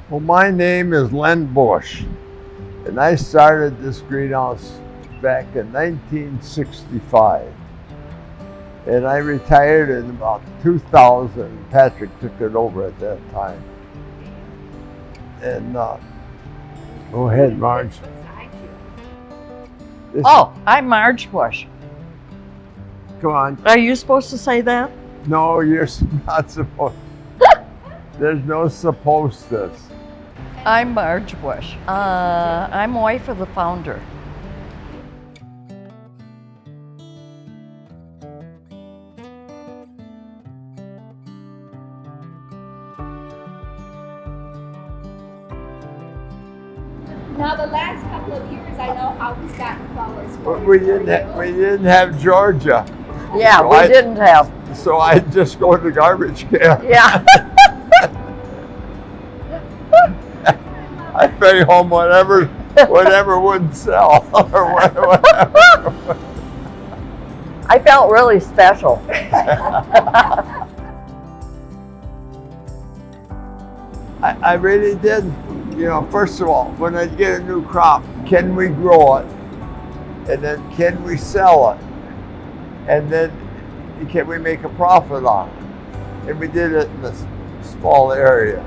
Well, my name is Len Busch, and I started this greenhouse back in 1965. And I retired in about 2000. Patrick took it over at that time. And go ahead, Marge. I'm Marge Busch. Come on. Are you supposed to say that? No, you're not supposed. There's no supposed to. I'm Marge Busch. I'm wife of the founder. Now, the last couple of years, I know how he's gotten flowers for We didn't have Georgia. Yeah, So we didn't have. So I just go to the garbage can. Yeah. I bring home whatever wouldn't sell or whatever. I felt really special. I really did. You know, first of all, when I get a new crop, can we grow it? And then can we sell it? And then can we make a profit on it? And we did it in this small area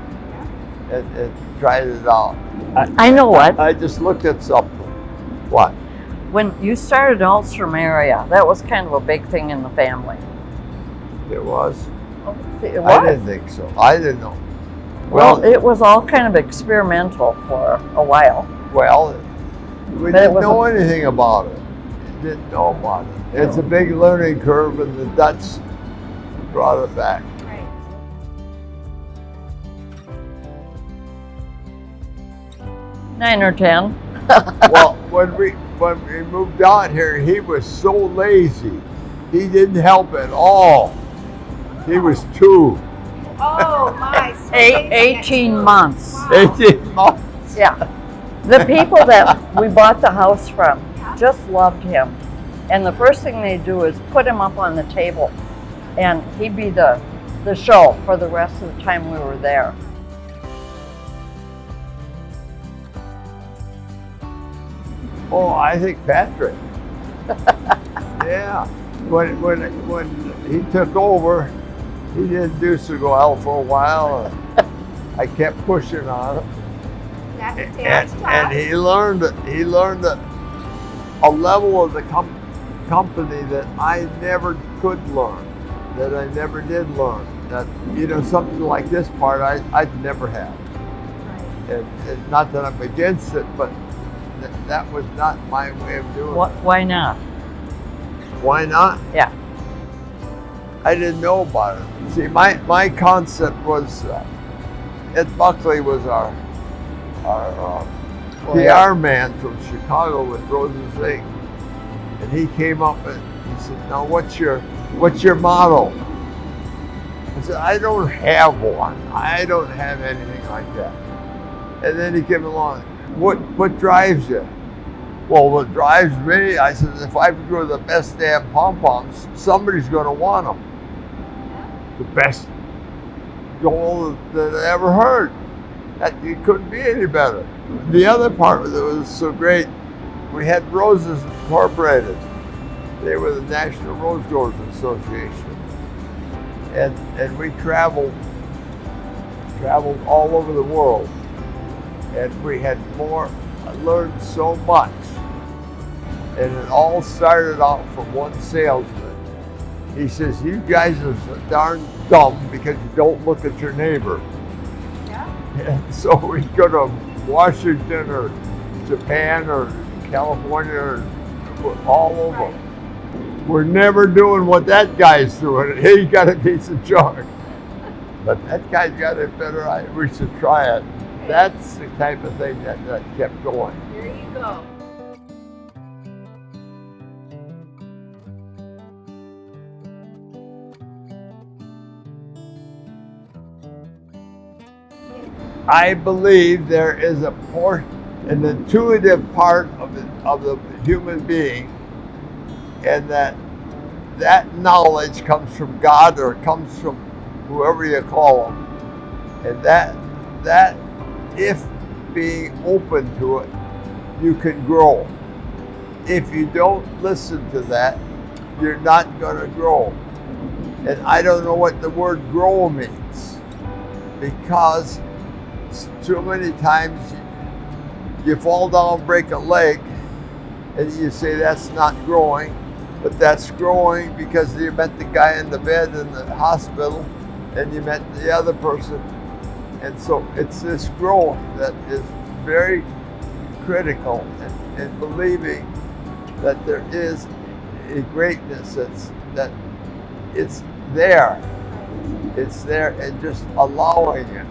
and tried it out. I know what. I just looked at something. What? When you started Ulstrom area, that was kind of a big thing in the family. It was? It was. I didn't think so. I didn't know. Well, it was all kind of experimental for a while. Well, we But it didn't was know anything about it. Didn't know about it. It's a big learning curve, and the Dutch brought it back. Right. 9 or 10. Well, when we moved down here, he was so lazy. He didn't help at all. He was 2. Oh, my. So 18 months. Wow. 18 months. Yeah. The people that we bought the house from just loved him. And the first thing they do is put him up on the table. And he'd be the show for the rest of the time we were there. Oh, I think Patrick. Yeah. When he took over, he didn't do so well for a while. I kept pushing on him. That's a Terrence And he learned it. He learned a level of the company that I never could learn, that I never did learn. That, you know, something like this part I'd never have. Right. And not that I'm against it, but that was not my way of doing it. Why not? Why not? Yeah. I didn't know about it. See, my concept was, Ed Buckley was our PR man from Chicago with Roses Inc. And he came up and he said, "Now what's your motto?" I said, "I don't have one. I don't have anything like that." And then he came along, what drives you? Well, what drives me, I said, if I grow the best damn pom-poms, somebody's going to want them. The best goal that I ever heard. It couldn't be any better. The other part that was so great, we had Roses Incorporated. They were the National Rose Growers Association. And we traveled all over the world. And we had I learned so much. And it all started out from one salesman. He says, "You guys are so darn dumb because you don't look at your neighbor." Yeah. And so we go to Washington or Japan or California or all over. We're never doing what that guy's doing. He got a piece of junk. But that guy's got it better. We should try it. That's the type of thing that kept going. Here you go. I believe there is an intuitive part of the human being, and that knowledge comes from God or comes from whoever you call them, and that if being open to it, you can grow. If you don't listen to that, you're not going to grow. And I don't know what the word grow means, because too many times you fall down, break a leg, and you say that's not growing, but that's growing because you met the guy in the bed in the hospital and you met the other person. And so it's this growing that is very critical in believing that there is a greatness that it's there. It's there, and just allowing it.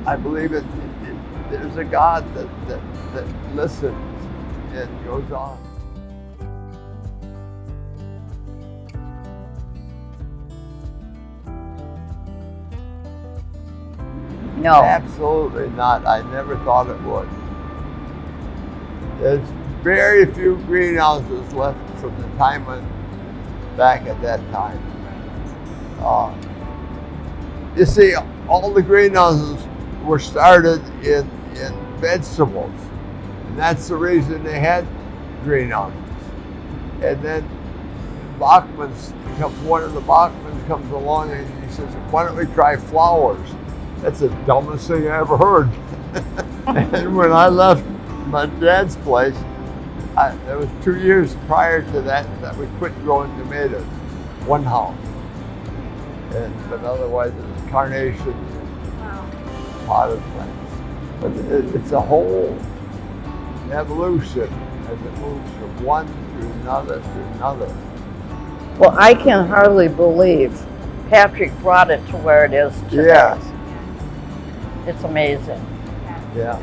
I believe there's a God that listens and goes on. No. Absolutely not. I never thought it would. There's very few greenhouses left from the time back at that time. You see, all the greenhouses were started in vegetables, and that's the reason they had greenhouses. And then one of the Bachmans comes along and he says, "Why don't we try flowers?" That's the dumbest thing I ever heard. And when I left my dad's place, it was 2 years prior to that we quit growing tomatoes. One house. But otherwise it was carnations and potted plants. But it's a whole evolution as it moves from one to another to another. Well, I can hardly believe Patrick brought it to where it is today. Yes. It's amazing. Yeah.